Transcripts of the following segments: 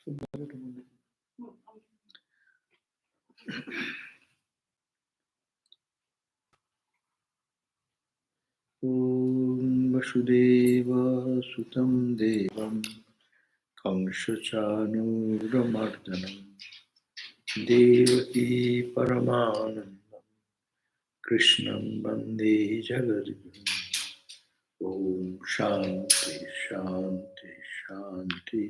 Om Vasudeva Sutam Devam Kamshachanuramardhanam Devaki Paramanandam Krishnam Bande Jagadguru. Om Shanti Shanti Shanti.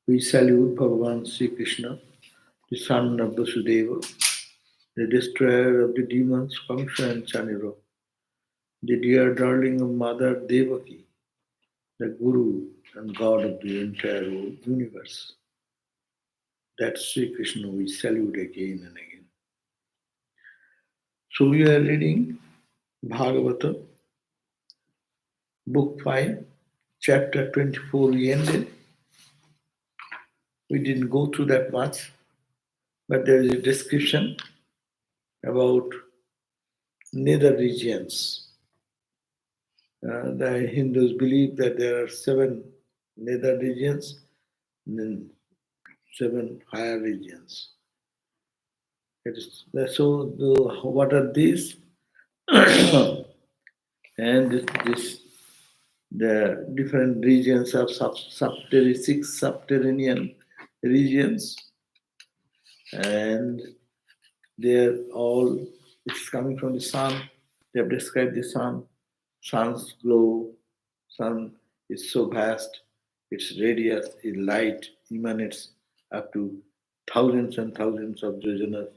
We salute Bhagavan Sri Krishna, the son of Vasudeva, the destroyer of the demons, Kamsa and Chaniro, the dear darling of Mother Devaki, the Guru and God of the entire universe. That Sri Krishna we salute again and again. So we are reading Bhagavatam, Book 5, Chapter 24 we ended. We didn't go through that much, but there is a description about nether regions. The Hindus believe that there are 7 nether regions and then 7 higher regions. What are these? And the different regions of 6 subterranean regions, and they're all, it's coming from the sun. They have described the sun. Sun's glow. Sun is so vast. Its radius, its light emanates up to thousands and thousands of yojanas.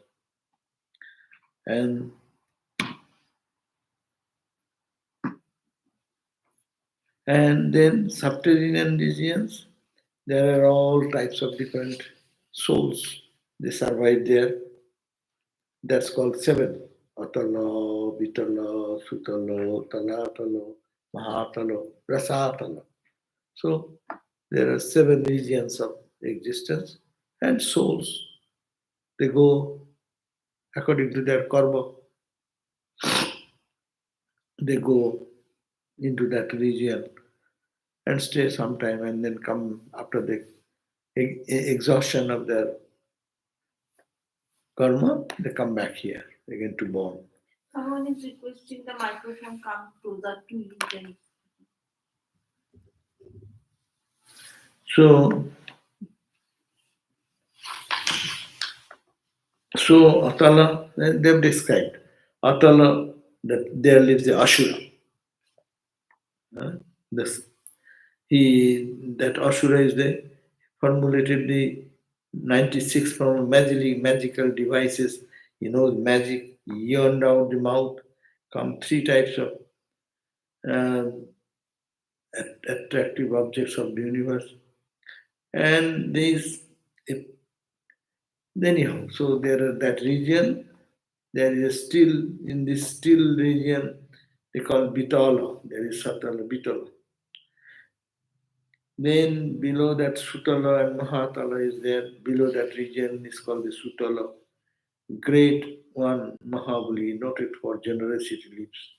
And then subterranean regions, there are all types of different souls. They survive there. That's called 7. Atala, Vitala, Sutala, Talatala, Mahatala, Rasatala. So there are 7 regions of existence, and souls, they go according to their karma. They go into that region and stay some time, and then come after the exhaustion of their karma, they come back here again to born. Someone is requesting the microphone come closer to you. Then. So Atala, they've described Atala, that there lives the Ashura. That Ashura is formulated the 96 from magical devices. Magic, yawned out the mouth, come 3 types of attractive objects of the universe. And anyhow, so there are that region, there is still, in this still region, they call Bitala, there is Satala, Bitala. Then below that Sutala and Mahatala is there, below that region is called the Sutala. Great one, Mahabali, noted for generosity lives.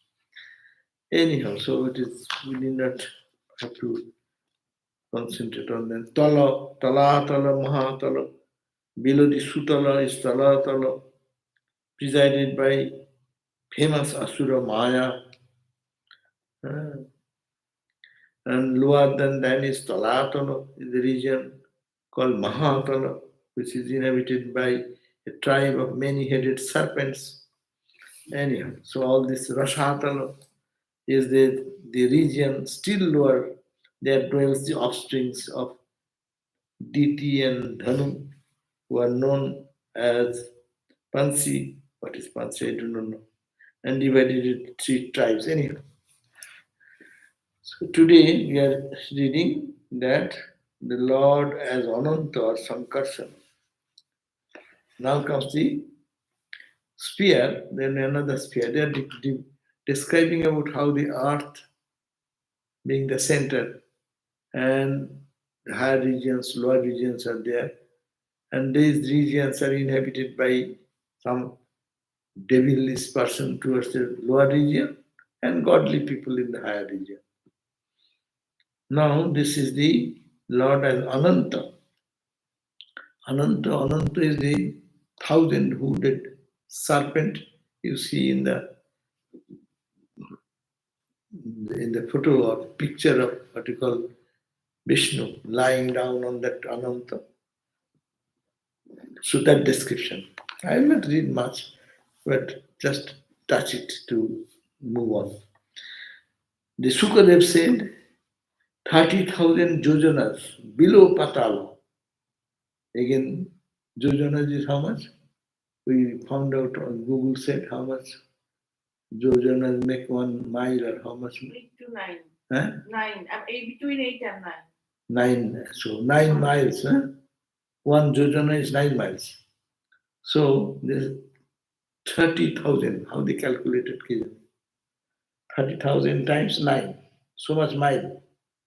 Anyhow, so it is, we need not have to concentrate on them. Tala, Mahatala. Below the Sutala is Tala, presided by famous Asura Maya. And lower than that is Talatala, in the region called Mahatala, which is inhabited by a tribe of many-headed serpents. Anyhow, so all this Rashatala is the region still lower. There dwells the offsprings of Diti and Dhanu, who are known as Pansi. What is Pansi? I do not know. And divided into 3 tribes. Anyhow. So today we are reading that the Lord as Ananta or Sankarsana. Now comes the sphere, then another sphere. They are describing about how the earth being the center and the higher regions, lower regions are there. And these regions are inhabited by some devilish person towards the lower region and godly people in the higher region. Now this is the Lord as Ananta. Ananta is the thousand-hooded serpent you see in the photo or picture of what you call Vishnu lying down on that Ananta. So that description. I will not read much, but just touch it to move on. The Sukadev said 30,000 jojanas below Patala. Again, jojanas is how much? We found out on Google said how much jojanas make 1 mile or how much? 8 to 9. Huh? 9. Between 8 and 9. 9. So 9 miles. Huh? 1 jojana is 9 miles. So there's 30,000. How they calculated? 30,000 times 9. So much mile.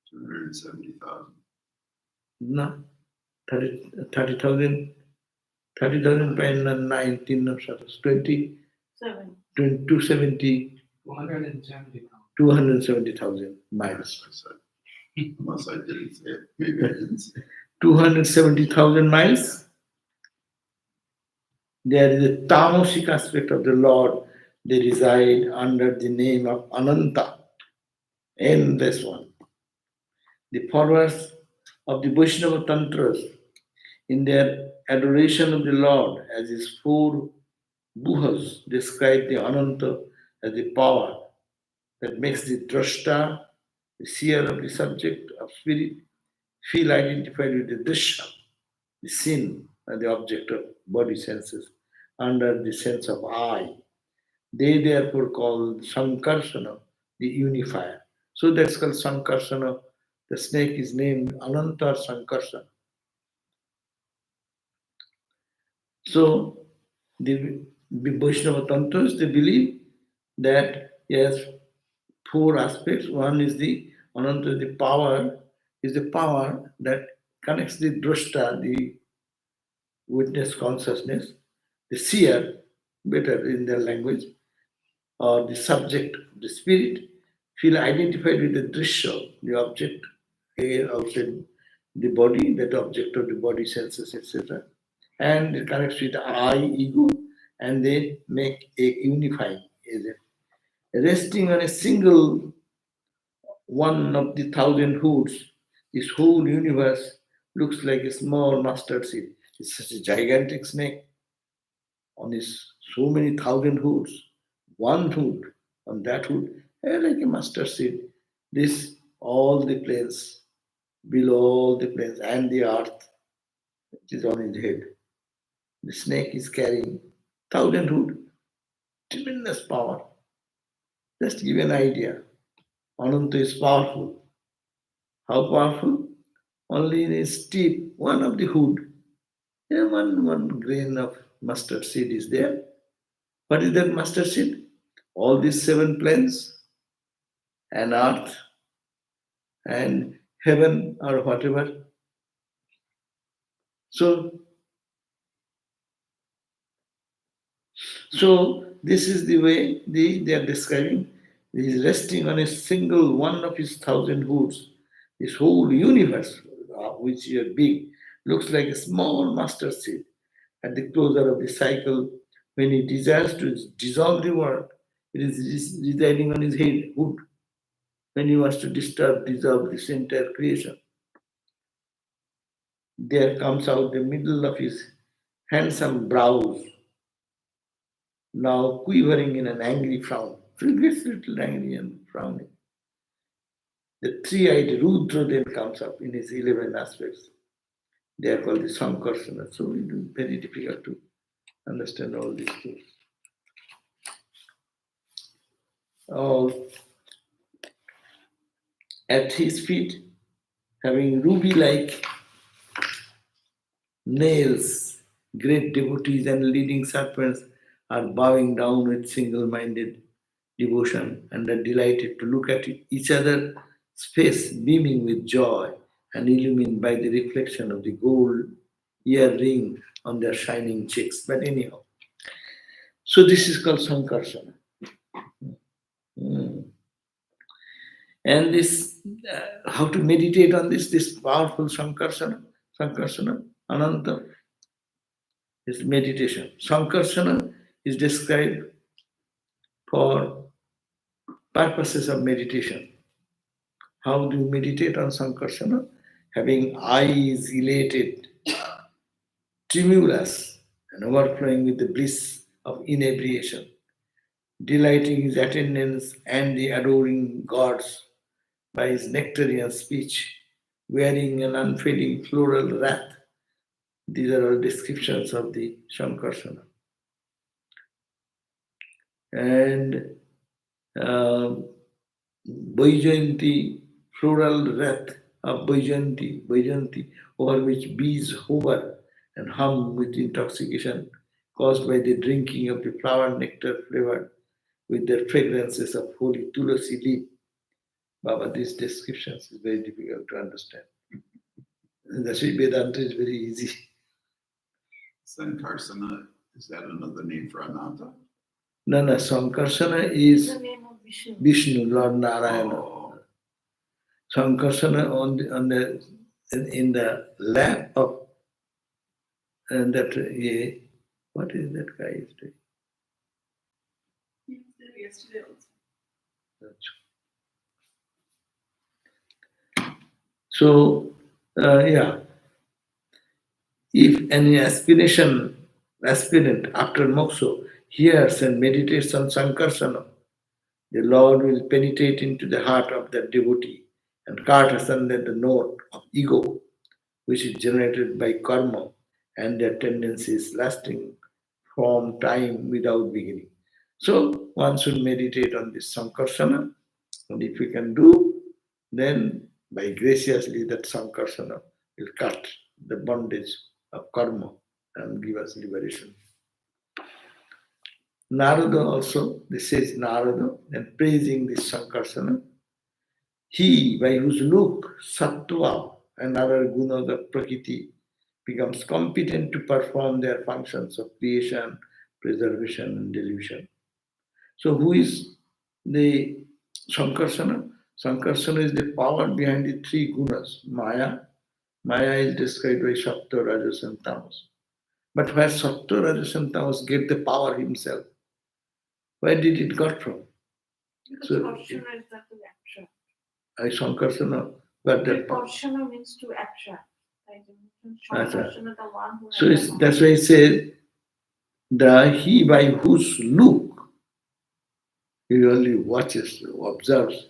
270,000. No. 30,000 30,000 by 19 or 20, 7. 270, 270,000 miles. Unless I didn't say it. Maybe I didn't say it. 270,000 miles. There is a tamasic aspect of the Lord. They reside under the name of Ananta, endless one. The followers of the Vaishnava Tantras, in their adoration of the Lord as his 4 buhas, describe the Ananta as the power that makes the drashta, the seer of the subject of spirit, feel identified with the drisha, the sin and the object of body senses, under the sense of I. They therefore call Sankarsana the unifier. So that's called Sankarsana. The snake is named Ananta Sankarsana. So the Vaishnava Tantras, they believe that yes, 4 aspects. One is the Ananta, the power, is the power that connects the drashta, the witness consciousness, the seer, better in their language, or the subject, the spirit, feel identified with the drishya, the object, outside the body, that object of the body, senses, etc. And it connects with the I, ego, and they make a unifying, is it? Resting on a single one of the 1,000 hoods, this whole universe looks like a small mustard seed. It's such a gigantic snake on his so many 1,000 hoods. One hood on that hood, like a mustard seed. This all the planes, below all the planes, and the earth, which is on his head. The snake is carrying 1,000 hood, tremendous power. Just to give you an idea, Ananta is powerful. How powerful? Only in his tip, one of the hood, one grain of mustard seed is there. What is that mustard seed? All these 7 planes and earth and heaven or whatever. So this is the way they are describing. He is resting on a single one of his 1,000 hoods. This whole universe, which is big, looks like a small mustard seed. At the closure of the cycle, when he desires to dissolve the world, it is residing on his head, hood. When he wants to dissolve this entire creation, there comes out the middle of his handsome brows, now quivering in an angry frown. So he gets a little angry and frowning. The 3-eyed Rudra then comes up in his 11 aspects. They are called the Sankarsana. So it is very difficult to understand all these things. At his feet, having ruby-like nails, great devotees and leading serpents are bowing down with single-minded devotion and are delighted to look at each other's face beaming with joy and illumined by the reflection of the gold earring on their shining cheeks. But anyhow, so this is called Sankarsana. And this, how to meditate on this powerful Sankarsana, Ananta, is meditation. Sankarsana is described for purposes of meditation. How do you meditate on Sankarsana? Having eyes elated, tremulous, and overflowing with the bliss of inebriation, delighting his attendants and the adoring gods by his nectarian speech, wearing an unfading floral wrath. These are all descriptions of the Sankarsana. And Vaijayanti, floral wreath of Vaijayanti, over which bees hover and hum with intoxication caused by the drinking of the flower nectar flavored with the fragrances of holy tulasi leaf. Baba, these descriptions is very difficult to understand. That's why Vedanta is very easy. Sankarsana, is that another name for Ananta? No, Sankarsana is The name of Vishnu. Vishnu, Lord Narayana. Oh, Sankarsana in the lap of that what is that guy is doing? He was there yesterday also. So if any aspirant after moksha hears and meditates on Sankarsana, the Lord will penetrate into the heart of that devotee and cut asunder the note of ego, which is generated by karma and their tendencies lasting from time without beginning. So one should meditate on this Sankarsana, and if we can do, then by graciously that Sankarsana will cut the bondage of karma and give us liberation. Narada also, this says Narada, and praising this Sankarsana, he by whose look, sattva, and other gunas of prakriti becomes competent to perform their functions of creation, preservation, and delusion. So, who is the Sankarsana? Sankarsana is the power behind the three gunas. Maya. Maya is described by Sattva, Rajas, and Tamas. But where Sattva, Rajas, and Tamas get the power himself, where did it got from? Because So, Karshana is that to attract. I Sankarsana, but that power. Karshana means to attract. Like That's right. Karshana, the one who So has the that's why it says, he by whose look he only watches, observes.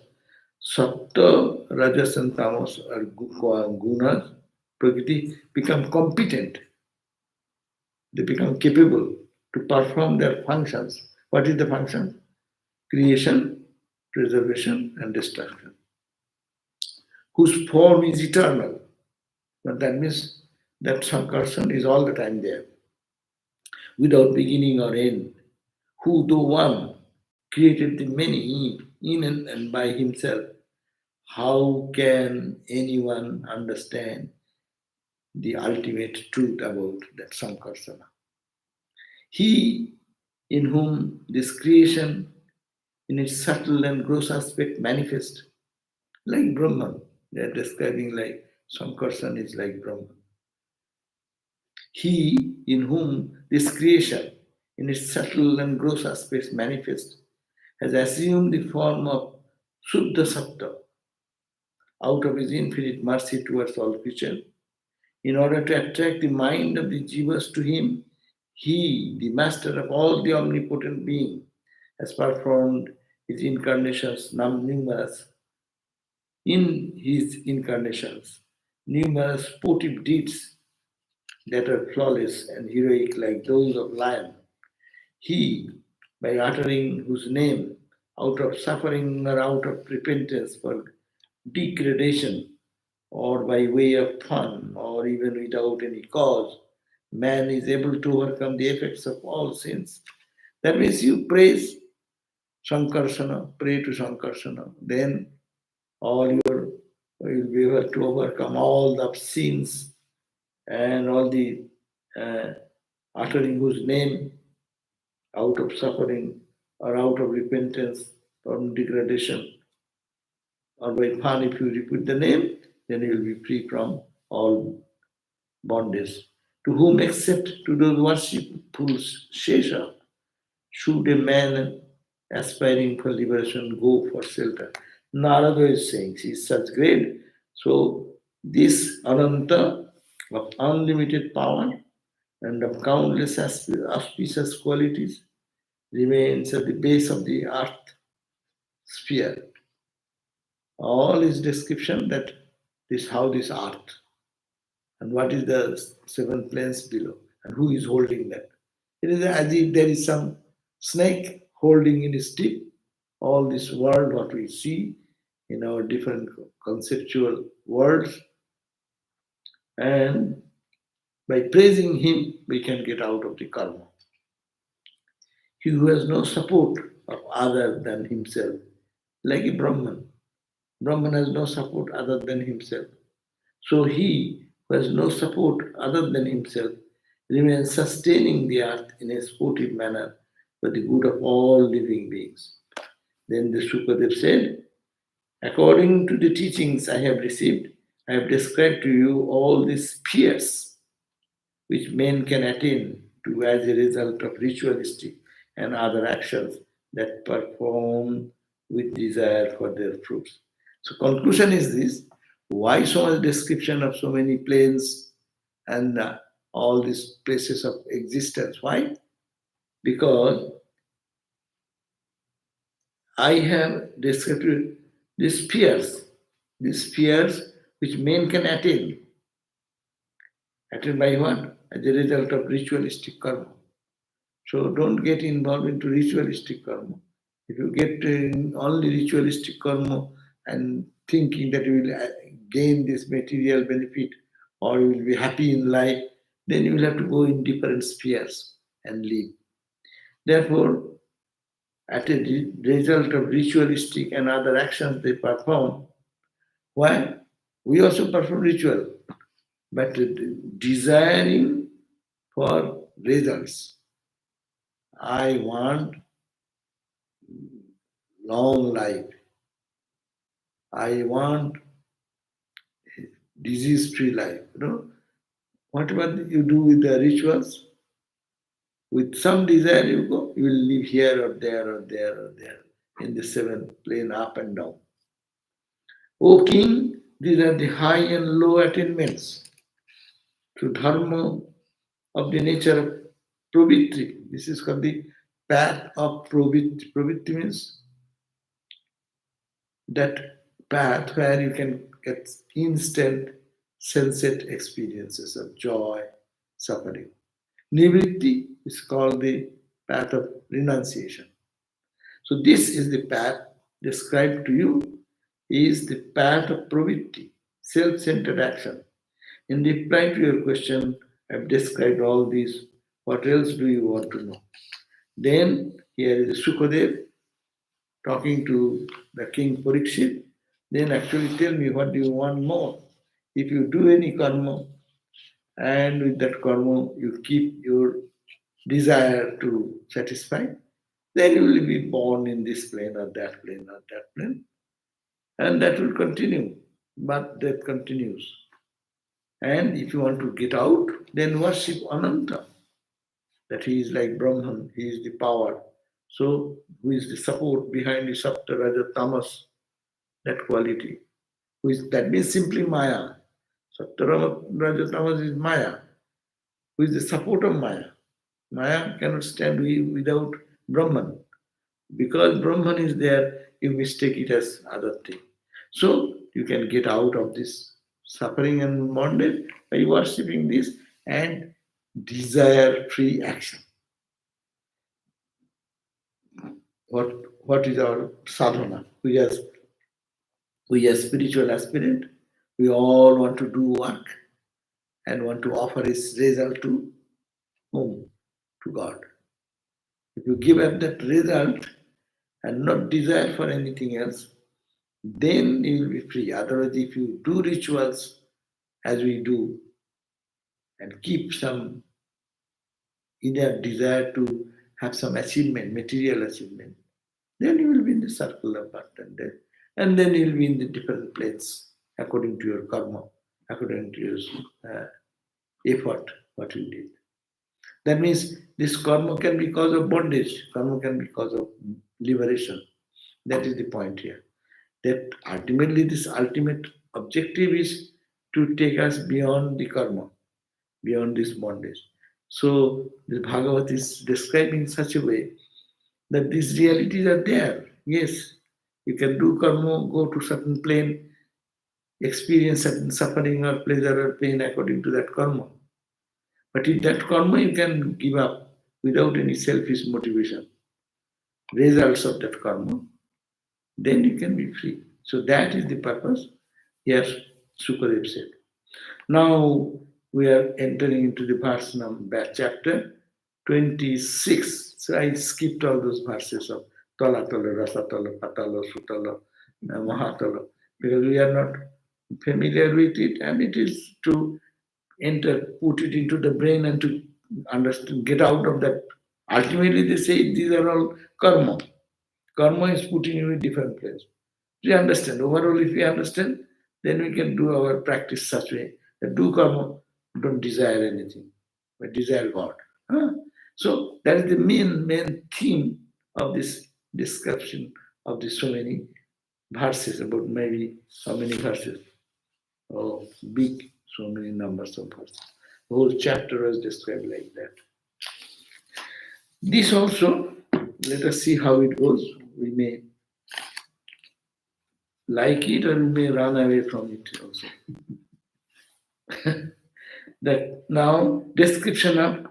Sattva, Rajas, and Tamas are gunas, Prakriti, become competent. They become capable to perform their functions. What is the function? Creation, preservation, and destruction. Whose form is eternal. But that means that Sankarsana is all the time there, without beginning or end. Who, though one, created the many in and by himself, how can anyone understand the ultimate truth about that Sankarsana? He in whom this creation in its subtle and gross aspect manifest, like Brahman. They are describing like Sankarsana is like Brahman. He in whom this creation in its subtle and gross aspects manifest has assumed the form of Suddha Sattva out of his infinite mercy towards all creatures. In order to attract the mind of the jivas to him, he, the master of all the omnipotent being, has performed his incarnations numerous. In his incarnations, numerous sportive deeds that are flawless and heroic like those of lion. He, by uttering whose name, out of suffering or out of repentance for degradation, or by way of fun, or even without any cause, man is able to overcome the effects of all sins. That means you praise Sankarsana, pray to Sankarsana, then all your you'll be able to overcome all the sins and all the uttering whose name out of suffering or out of repentance from degradation or by fun, if you repeat the name, then you will be free from all bondage. To whom except to those worshipful Shesha should a man aspiring for liberation go for shelter? Narada is saying, she is such great. So this Ananta of unlimited power and of countless auspicious qualities remains at the base of the earth sphere. All is description that this how this earth and what is the seven planes below and who is holding that. It is as if there is some snake holding in his tip all this world what we see in our different conceptual worlds, and by praising him we can get out of the karma. He who has no support of other than himself, like a Brahman. Brahman has no support other than himself. So he who has no support other than himself remains sustaining the earth in a sportive manner for the good of all living beings. Then the Sukadev said, according to the teachings I have received, I have described to you all these spheres which men can attain to as a result of ritualistic and other actions that perform with desire for their fruits. So conclusion is this, why so much description of so many planes and all these places of existence? Why? Because I have described these spheres which men can attain. Attain by what? As a result of ritualistic karma. So don't get involved into ritualistic karma. If you get only ritualistic karma and thinking that you will gain this material benefit or you will be happy in life, then you will have to go in different spheres and live. Therefore, as a result of ritualistic and other actions they perform, why? We also perform ritual, but desiring for results. I want long life. I want disease-free life. Whatever you do with the rituals, with some desire you go, you will live here or there or there or there in the seventh plane up and down. O king, these are the high and low attainments to dharma of the nature of pravritti. This is called the path of pravritti. Pravritti means that path where you can get instant sensate experiences of joy, suffering. Nivritti is called the path of renunciation. So this is the path described to you is the path of pravritti, self-centered action. In reply to your question, I've described all these. What else do you want to know? Then here is Sukadev talking to the king Parikshit. Then actually tell me what do you want more. If you do any karma and with that karma you keep your desire to satisfy, then you will be born in this plane or that plane or that plane. And that will continue. But that continues. And if you want to get out, then worship Ananta. That he is like Brahman, he is the power. So, who is the support behind the Sapta Raja Tamas, that quality? That means simply Maya. Sapta Raja Tamas is Maya, who is the support of Maya. Maya cannot stand without Brahman. Because Brahman is there, you mistake it as other thing. So, you can get out of this suffering and bondage by worshipping this and desire-free action. What is our sadhana? We are spiritual aspirant. We all want to do work and want to offer its result to whom? To God. If you give up that result and not desire for anything else, then you will be free. Otherwise, if you do rituals as we do and keep some inner desire to have some achievement, material achievement, then you will be in the circle of birth and death. And then you'll be in the different planes according to your karma, according to your effort, what you did. That means this karma can be cause of bondage, karma can be cause of liberation. That is the point here. That ultimately, this ultimate objective is to take us beyond the karma, beyond this bondage. So the Bhagavad is describing in such a way that these realities are there. Yes, you can do karma, go to certain plane, experience certain suffering or pleasure or pain according to that karma. But in that karma, you can give up without any selfish motivation. Results of that karma, then you can be free. So that is the purpose. Here, Sukadev said. Now we are entering into the verse number chapter 26. So I skipped all those verses of Talatala, Rasatala, Patala, Sutala, Mahatala, because we are not familiar with it, and it is to put it into the brain and to understand, get out of that. Ultimately, they say these are all karma. Karma is putting you in different place. We understand. Overall, if we understand, then we can do our practice such way that do karma, don't desire anything, but desire God. Huh? So that is the main theme of this description of the so many verses, about maybe how many verses? Oh, big, so many numbers of verses. The whole chapter was described like that. This also, let us see how it goes. We may like it or we may run away from it also. That now description of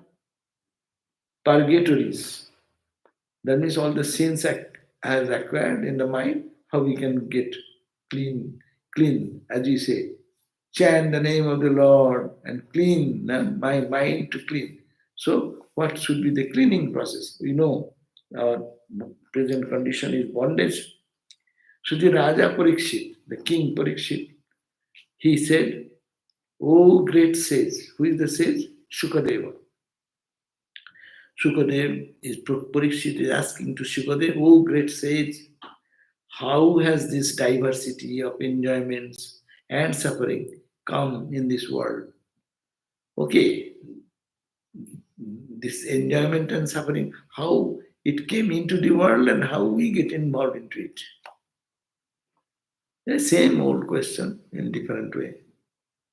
purgatories. That means all the sins has acquired in the mind, how we can get clean, as we say. Chant the name of the Lord and clean my mind to clean. So what should be the cleaning process? We know our present condition is bondage. So the Raja Parikshit, the king Parikshit, he said, "O great sage," who is the sage? Shukadeva. Parikshit is asking to Shukadev, "O great sage, how has this diversity of enjoyments and suffering come in this world?" Okay, this enjoyment and suffering, how it came into the world and how we get involved into it. The same old question in different way.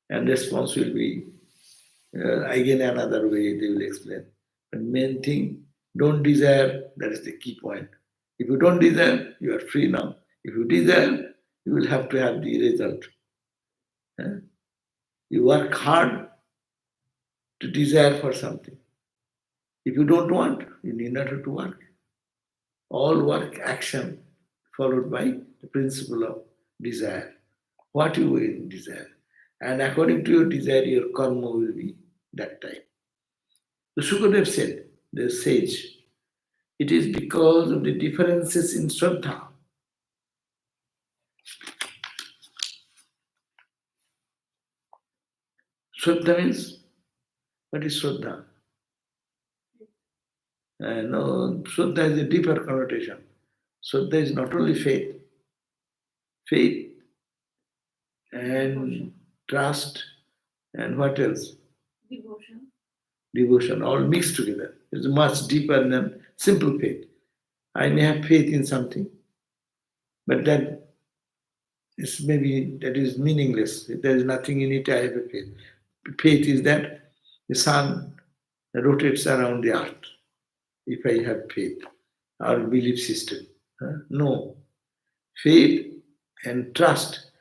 And response will be again another way they will explain. But main thing, don't desire, that is the key point. If you don't desire, you are free now. If you desire, you will have to have the result. You work hard to desire for something. If you don't want, you need not have to work. All work, action, followed by the principle of desire. What you will desire. And according to your desire, your karma will be that time. So Sukadev said, the sage, it is because of the differences in Shraddha. Shraddha means, what is Shraddha? No, Shraddha is a deeper connotation. Shraddha is not only faith and trust, and what else? Devotion. Devotion, all mixed together. It's much deeper than simple faith. I may have faith in something, but that is meaningless. If there is nothing in it, I have a faith. Faith is that the sun rotates around the earth. If I have faith or belief system. No. Faith and trust.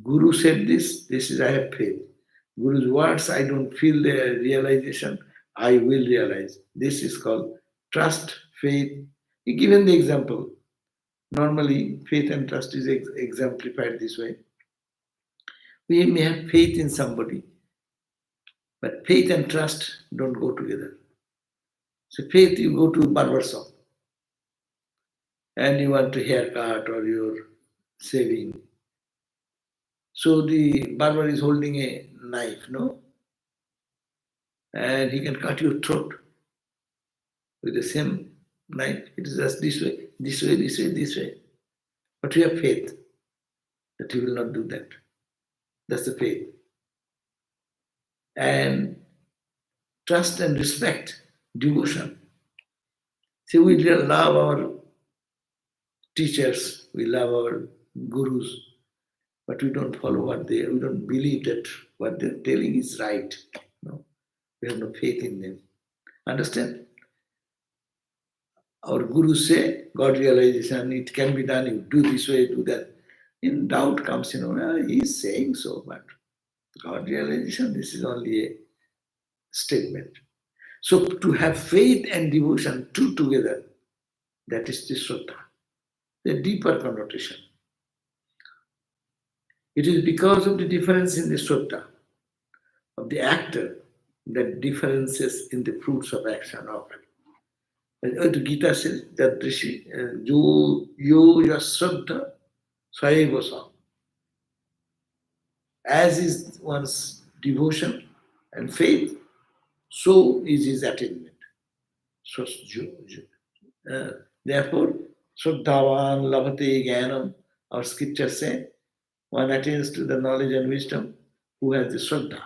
Guru said this is I have faith. Guru's words, I don't feel the realization, I will realize. This is called trust, faith. He given the example. Normally, faith and trust is exemplified this way. We may have faith in somebody, but faith and trust don't go together. So faith, you go to barber shop and you want a haircut or your saving. So the barber is holding a knife, no? And he can cut your throat with the same knife. It is just this way, this way, this way, this way. But you have faith. that he will not do that. That's the faith. And trust and respect, devotion. See, we love our teachers, we love our gurus, but we don't follow we don't believe that what they're telling is right. No, we have no faith in them. Understand? Our gurus say, God realization, it can be done, you do this way, do that. In doubt comes, he's saying so, but God realization, this is only a statement. So to have faith and devotion two together, that is the Shraddha, the deeper connotation. It is because of the difference in the Shraddha of the actor that differences in the fruits of action occur. And the Gita says that Rishi, yo Shraddha Swayeva Sam. As is one's devotion and faith, so is his attainment. So, therefore, Shraddhavan Labhate Jnanam, our scriptures say, one attains to the knowledge and wisdom who has the Shraddha.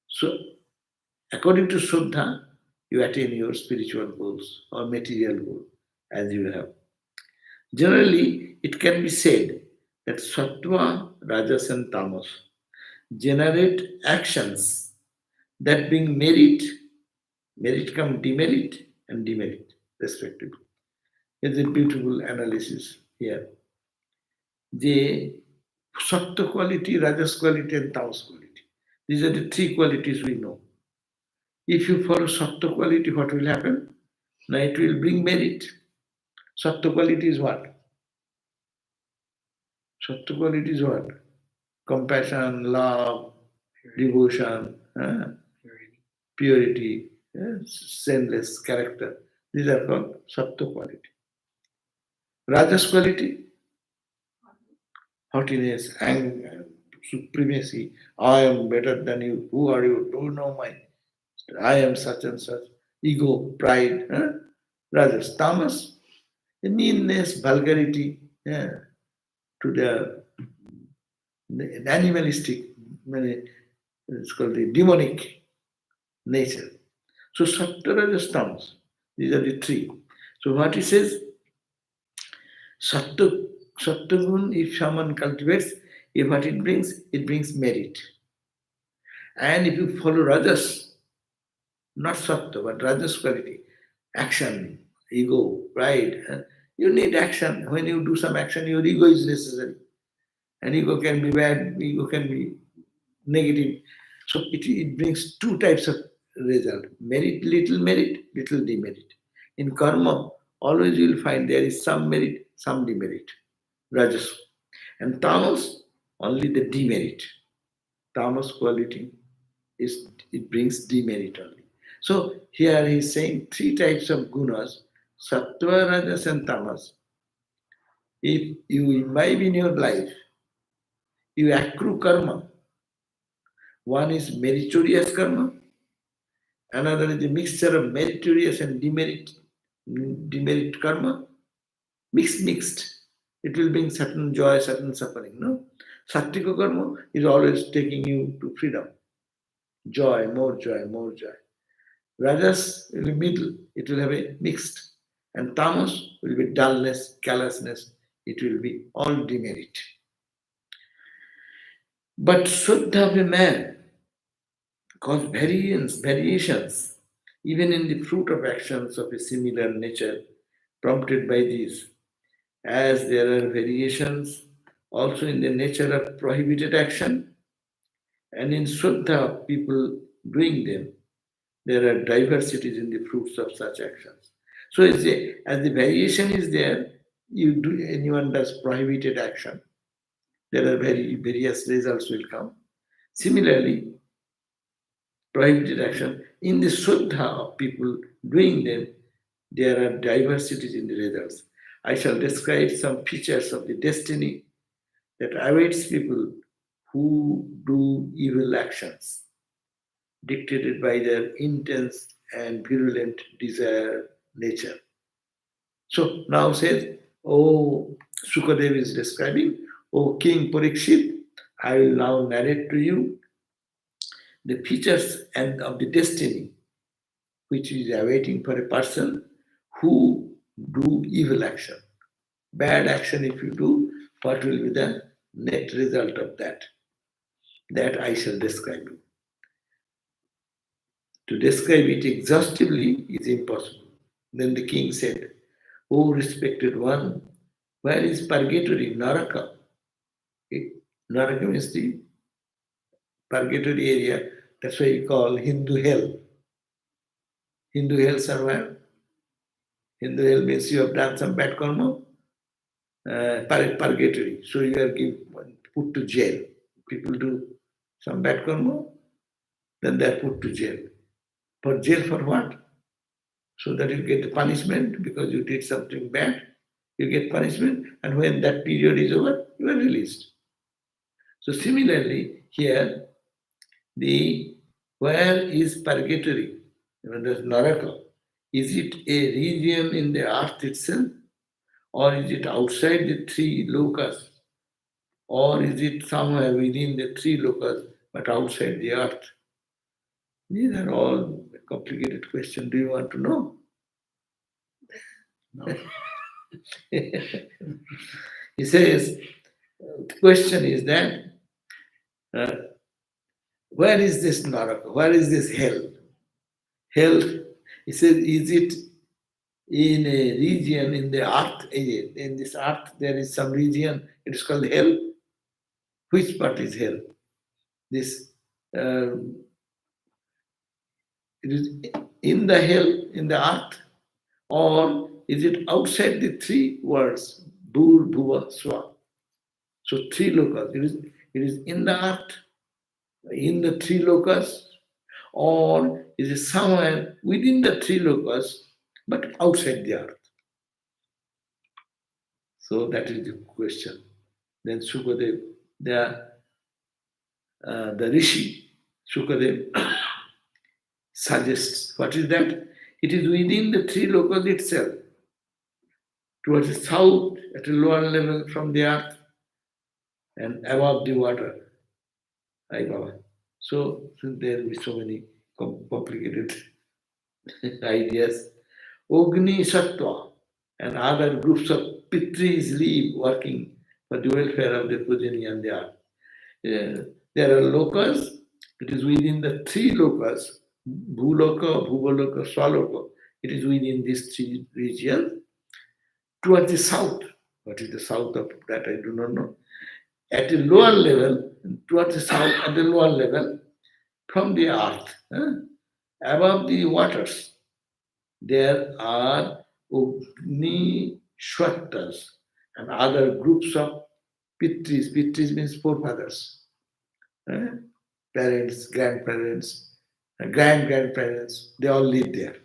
So, according to Shraddha, you attain your spiritual goals or material goal as you have. Generally, it can be said that Sattva, Rajas and Tamas generate actions that bring merit come demerit, and demerit, respectively. It's a beautiful analysis here. The Sattva quality, Rajas quality, and Tamas quality. These are the three qualities we know. If you follow Sattva quality, what will happen? Now it will bring merit. Sattva quality is what? Sattva quality is what? Compassion, love, devotion, purity, sinless character. These are called Sattva quality. Rajas quality, haughtiness, anger, supremacy. I am better than you. Who are you? Do you know my? I am such and such. Ego, pride. Rajas. Tamas, the meanness, vulgarity, to the animalistic, it's called the demonic nature. So Sattva, Rajas, Tamas. These are the three. So what he says, Sattvagun, if someone cultivates, what it brings merit. And if you follow Rajas, not Sattva, but Rajas quality, action, ego, pride, you need action. When you do some action, your ego is necessary. And ego can be bad, ego can be negative. So it brings two types of result. Merit, little demerit. In karma, always you will find there is some merit, some demerit. Rajas. And tamas, only the demerit. Tamas quality it brings demerit only. So here he is saying three types of gunas, sattva, rajas, and tamas. If you imbibe in your life, you accrue karma. One is meritorious karma, another is a mixture of meritorious and demerit karma. Mixed. It will bring certain joy, certain suffering. No? Sattvika karma is always taking you to freedom. Joy, more joy, more joy. Rajas will be middle, it will have a mixed. And tamas will be dullness, callousness, it will be all demerit. But Shuddha of a man cause variations, even in the fruit of actions of a similar nature, prompted by these, as there are variations also in the nature of prohibited action, and in Shuddha of people doing them, there are diversities in the fruits of such actions. So as the variation is there, anyone does prohibited action, there are various results will come. Similarly, prohibited action, in the Shuddha of people doing them, there are diversities in the results. I shall describe some features of the destiny that awaits people who do evil actions, dictated by their intense and virulent desire nature. So now says, Sukadev is describing, O King Parikshit, I will now narrate to you the features and of the destiny which is awaiting for a person who do evil action. Bad action if you do, what will be the net result of that? That I shall describe you. To describe it exhaustively is impossible. Then the king said, O respected one, where is purgatory, Naraka? Naraka means the purgatory area. That's why you call Hindu hell. Hindu hells are where? Hindu hell means you have done some bad karma, purgatory. So you are put to jail. People do some bad karma, then they are put to jail. For jail for what? So that you get the punishment because you did something bad. You get punishment, and when that period is over, you are released. So similarly, here, where is purgatory? There's Naraka. Is it a region in the earth itself? Or is it outside the three lokas? Or is it somewhere within the three lokas but outside the earth? These are all complicated questions. Do you want to know? No. He says, the question is that, where is this Naraka? Where is this hell? Hell, he says, is it in a region in the earth? In this earth, there is some region, it is called hell. Which part is hell? This, it is in the hell, in the earth, or is it outside the three words, Bhur, Bhuva, Swa? So three lokas. It is in the earth, in the three lokas, or is it somewhere within the three lokas, but outside the earth? So that is the question. Then Sukadev, the Rishi, Sukadev suggests, what is that? It is within the three lokas itself, towards the south, at a lower level from the earth, and above the water. Ay Baba. So there will be so many complicated ideas. Ogni Sattva and other groups of Pitris live working for the welfare of the progeny and the earth. There are lokas, it is within the three lokas, Bhuloka, Bhuvaloka, Swaloka. It is within these three regions. Towards the south, what is the south of that I do not know. At a lower level, towards the south, at the lower level, from the earth, above the waters, there are Agni Shvattas and other groups of Pitris. Pitris means forefathers, parents, grandparents, grand-grandparents, they all live there.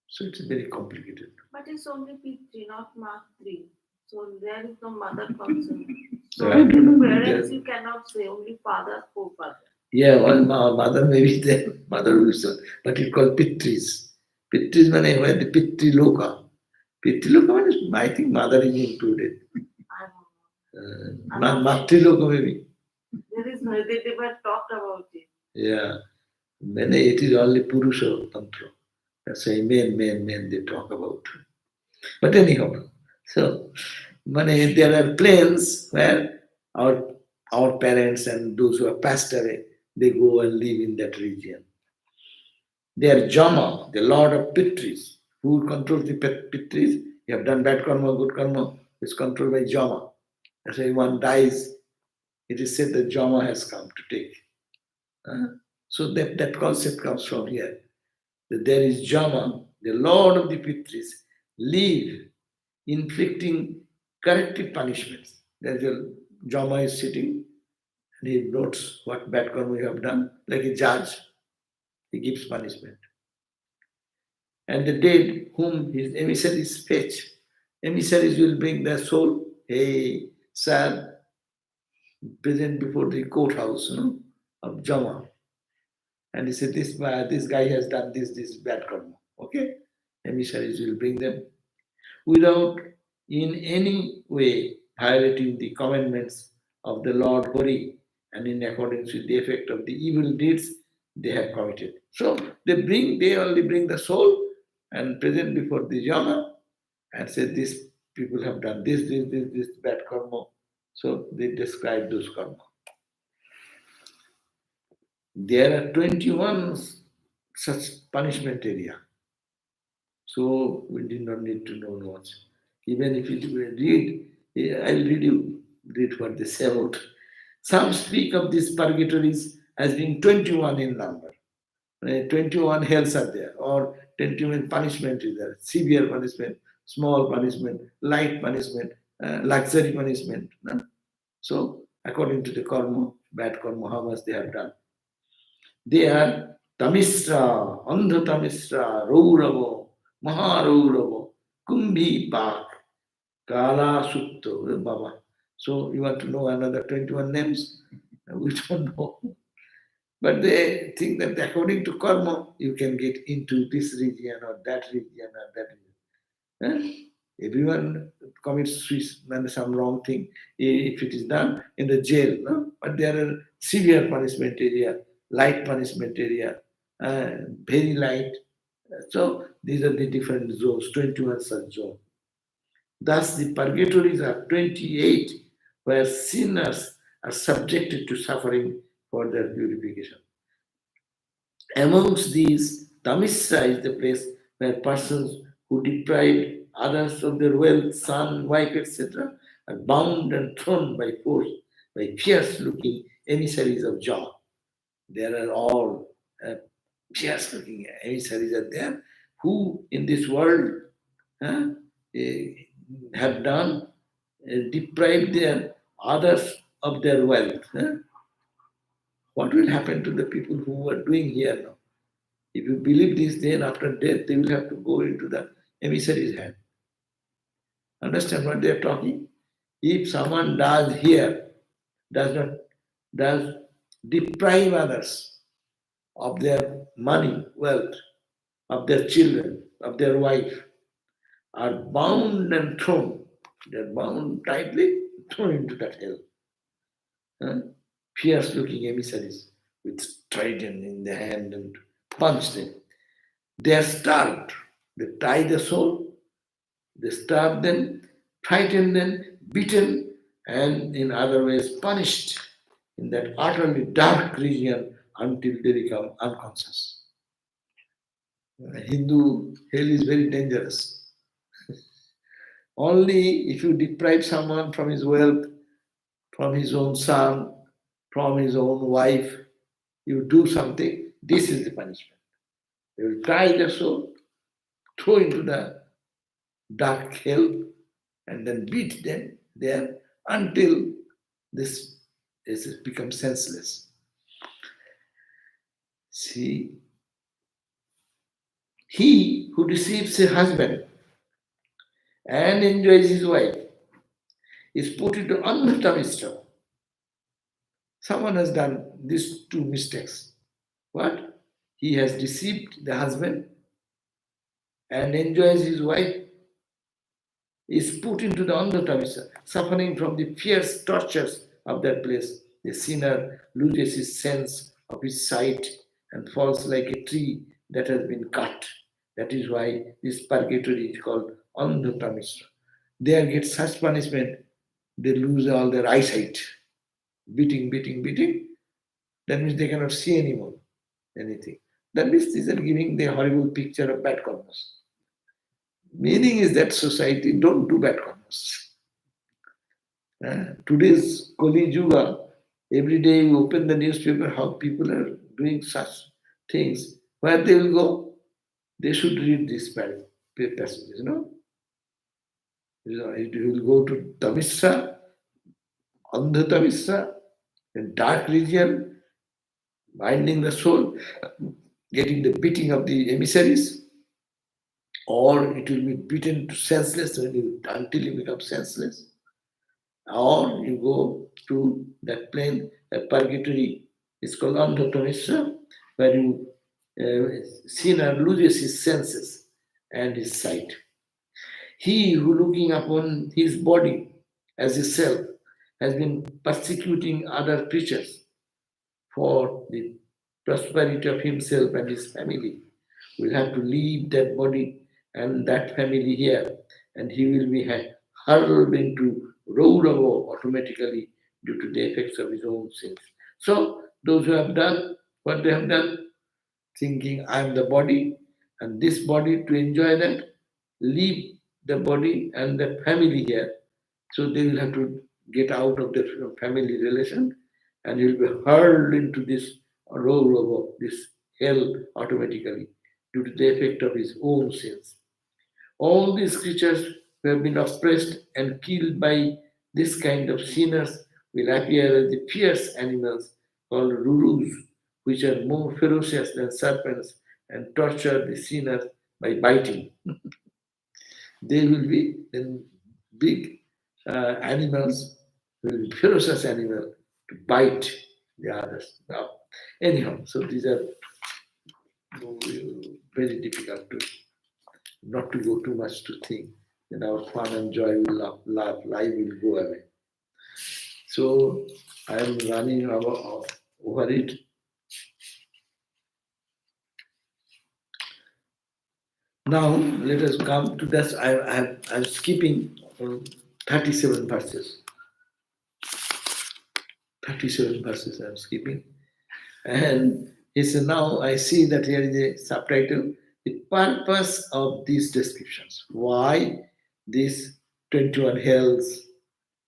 So it's very complicated. But it's only P3, not Mark 3. So there is no mother concern. So I don't know. parents you cannot say, only father, forefather. Yeah, well, mother may be there, mother also, but it's called Pitris. Pitris means where the Pitri Loka. Pitri Loka means, I think mother is included. I don't know. Matri Loka maybe. There is no, they never talked about it. Yeah. Then it is only Purusha Tantra. That's why men they talk about. But anyhow, so there are planes where our parents and those who are passed away, they go and live in that region. They are Jama, the lord of Pitris. Who controls the Pitris? You have done bad karma, good karma, it's controlled by Jama. That's why one dies, it is said that Jama has come to take. So that concept comes from here. That there is Jama, the lord of the Pitris, live inflicting corrective punishments. There's a Jama is sitting and he notes what bad karma you have done, like a judge. He gives punishment. And the dead whom his emissaries fetch, emissaries will bring their soul, hey, sir, present before the courthouse of Jama. And he said, this guy has done this bad karma. Okay? Emissaries will bring them without in any way violating the commandments of the Lord Hari, and in accordance with the effect of the evil deeds they have committed. So they only bring the soul and present before the Yama and say, these people have done this bad karma. So they describe those karma. There are 21 such punishment area. So we did not need to know much. Even if you read, I'll read what they say about. Some speak of these purgatories as being 21 in number. 21 hells are there, or 21 punishment is there. Severe punishment, small punishment, light punishment, luxury punishment. No? So according to the karma, bad karma, how much they have done. They are Tamisra, Andha Tamisra, Rauravo, Maharauravo, Kumbhi Pak, Kala Sutto, Baba. So you want to know another 21 names? We don't know. But they think that according to karma, you can get into this region or that region or that region. Everyone commits some wrong thing if it is done in the jail. No? But there are severe punishment area, light punishment area, very light. So these are the different zones, 21 such zones. Thus the purgatories are 28, where sinners are subjected to suffering for their purification. Amongst these, Tamissa is the place where persons who deprive others of their wealth, son, wife, etc., are bound and thrown by force by fierce-looking emissaries of Jah. There are all fierce-looking emissaries are there who, in this world, have done deprived their others of their wealth. What will happen to the people who are doing here now? If you believe this, then after death they will have to go into the emissary's hand. Understand what they are talking? If someone does here, does deprive others of their money, wealth, of their children, of their wife, are bound and thrown. They are bound tightly, thrown into that hell. Fierce-looking emissaries with trident in the hand and punch them. They are starved. They tie the soul, they starve them, frighten them, beaten, and in other ways punished in that utterly dark region until they become unconscious. Hindu hell is very dangerous. Only if you deprive someone from his wealth, from his own son, from his own wife, you do something, this is the punishment. They will tie the soul, throw into the dark hell, and then beat them there until this becomes senseless. See, he who deceives a husband and enjoys his wife is put into Anutamistra. Someone has done these two mistakes. What? He has deceived the husband and enjoys his wife, is put into the Anutamistra, suffering from the fierce tortures of that place. The sinner loses his sense of his sight and falls like a tree that has been cut. That is why this purgatory is called Andhutamisra. They get such punishment, they lose all their eyesight. Beating. That means they cannot see anymore anything. That means these are giving the horrible picture of bad karmas. Meaning is that society don't do bad karmas. Today's Kali Yuga, every day you open the newspaper, how people are doing such things. Where they will go? They should read these passages, no? It will go to Tamisra, Andha Tamisra, a dark region, binding the soul, getting the beating of the emissaries, or it will be beaten to senseless until you become senseless, or you go to that plane, that purgatory. It's called Andhotamisra, where you sinner loses his senses and his sight. He who looking upon his body as a self, has been persecuting other creatures for the prosperity of himself and his family, will have to leave that body and that family here, and he will be hurled into Raurava automatically due to the effects of his own sins. So, those who have done what they have done, thinking I am the body, and this body to enjoy that, leave the body and the family here. So they will have to get out of the family relation and he will be hurled into this row of this hell automatically due to the effect of his own sins. All these creatures who have been oppressed and killed by this kind of sinners will appear as the fierce animals called rurus, which are more ferocious than serpents and torture the sinners by biting. They will be then big animals, will be ferocious animal to bite the others. Now, anyhow, so these are very difficult to not to go too much to think. Then our fun and joy will life will go away. So I am running over it. Now let us come to this. I'm skipping 37 verses. 37 verses I'm skipping. And he said, now I see that here is a subtitle, the purpose of these descriptions. Why these 21 hells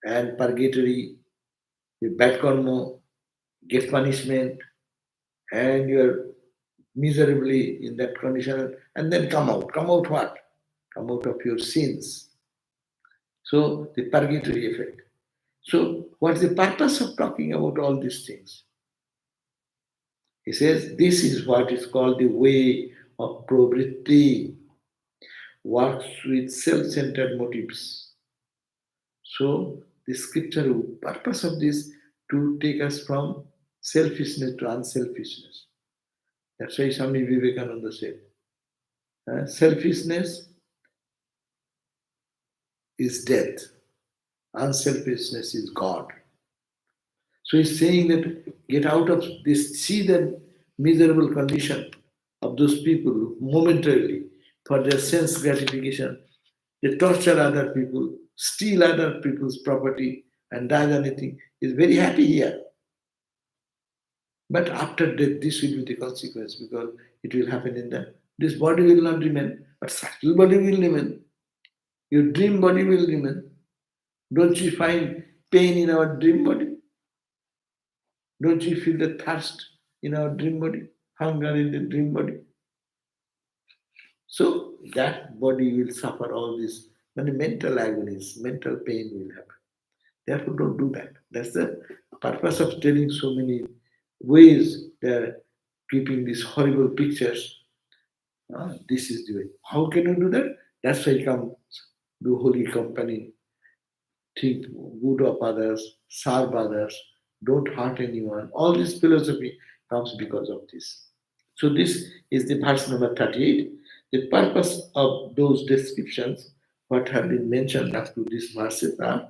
and purgatory, the bad karma, get punishment, and you're miserably in that condition, and then come out. Come out what? Come out of your sins. So the purgatory effect. So what's the purpose of talking about all these things? He says this is what is called the way of pravritti, works with self-centered motives. So the scripture purpose of this to take us from selfishness to unselfishness. That's why Swami Vivekananda said, selfishness is death, unselfishness is God. So he's saying that get out of this, see the miserable condition of those people who momentarily for their sense gratification. They torture other people, steal other people's property, and does anything. He's very happy here. But after death, this will be the consequence because it will happen in the this body will not remain, but subtle body will remain. Your dream body will remain. Don't you find pain in our dream body? Don't you feel the thirst in our dream body? Hunger in the dream body? So that body will suffer all this many mental agonies, mental pain will happen. Therefore, don't do that. That's the purpose of telling so many ways they're keeping these horrible pictures. This is the way. How can you do that? That's why come do holy company, think good of others, serve others, don't hurt anyone. All this philosophy comes because of this. So this is the verse number 38. The purpose of those descriptions, what have been mentioned up to this verses are,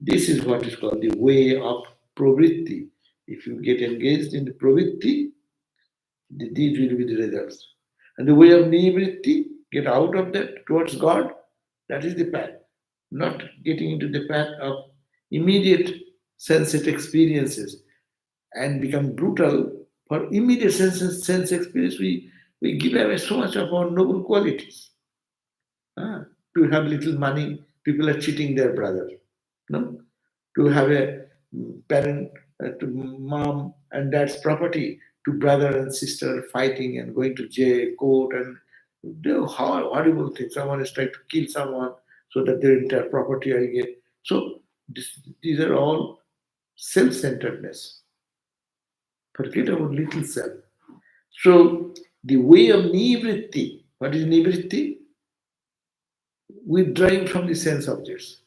this is what is called the way of pravritti. If you get engaged in the pravritti, these will be the results. And the way of nivritti, get out of that towards God, that is the path. Not getting into the path of immediate sense experiences and become brutal for immediate sense experience. We give away so much of our noble qualities. To have little money, people are cheating their brother. No? To have a parent, to mom and dad's property, to brother and sister fighting and going to jail, court, and do horrible things. Someone is trying to kill someone so that their entire property I get. So these are all self-centeredness. Forget about little self. So the way of nivritti, what is nivritti? Withdrawing from the sense objects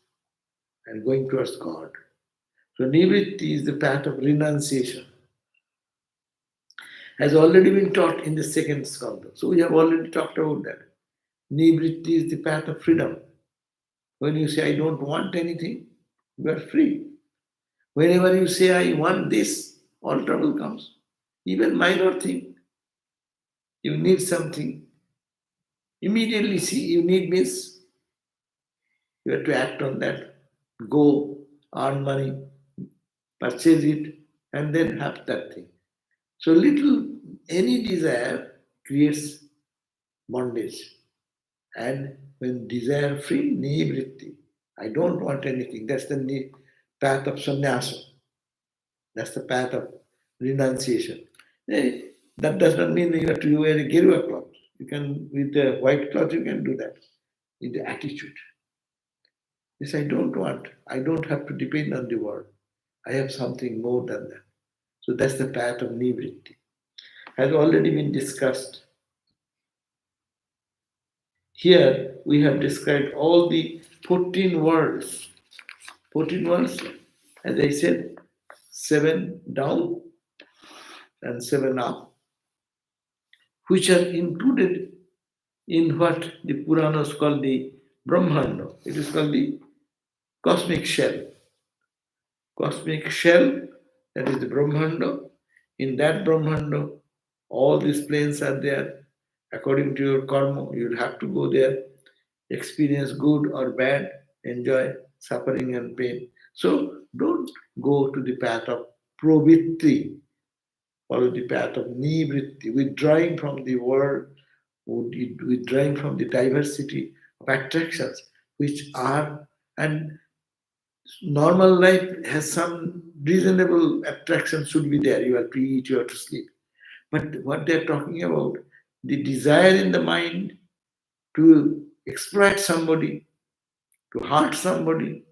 and going towards God. So nivritti is the path of renunciation. Has already been taught in the second skanda. So we have already talked about that. Nivritti is the path of freedom. When you say, I don't want anything, You are free. Whenever you say, I want this, all trouble comes. Even minor thing, you need something. Immediately see, you need means you have to act on that. Go, earn money, purchase it, and then have that thing. So little, any desire creates bondage. And when desire free, nivritti. I don't want anything. That's the path of sannyasa. That's the path of renunciation. That does not mean you have to wear a gerua cloth. You can, with the white cloth, you can do that. With the attitude. This I don't want. I don't have to depend on the world. I have something more than that. So that's the path of nivritti. Has already been discussed. Here we have described all the 14 worlds. 14 worlds, as I said, 7 down and 7 up, which are included in what the Puranas call the Brahmanda. It is called the cosmic shell. Cosmic shell, that is the Brahmanda. In that Brahmanda, all these planes are there. According to your karma, you will have to go there, experience good or bad, enjoy suffering and pain. So don't go to the path of provitti, follow the path of nivritti, withdrawing from the world, withdrawing from the diversity of attractions which are, and normal life has some reasonable attraction should be there. You have to eat, you have to sleep. But what they're talking about, the desire in the mind to exploit somebody, to hurt somebody,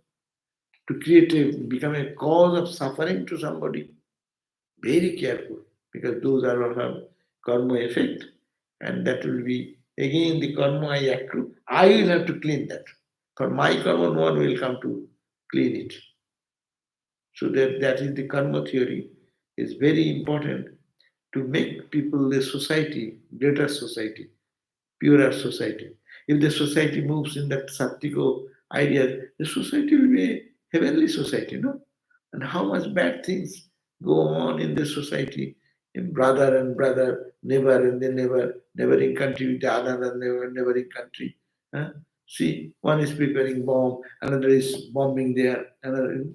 to become a cause of suffering to somebody, very careful, because those are all have karma effect, and that will be again the karma I accrue. I will have to clean that. For my karma, no one will come to clean it. So that is the karma theory. Is very important to make people, the society, greater society, purer society. If the society moves in that Sattvico idea, the society will be a heavenly society, no? And how much bad things go on in the society, in brother and brother, neighbor and the neighbor, neighboring country with the other neighboring country. Huh? See, one is preparing bomb, another is bombing there, another is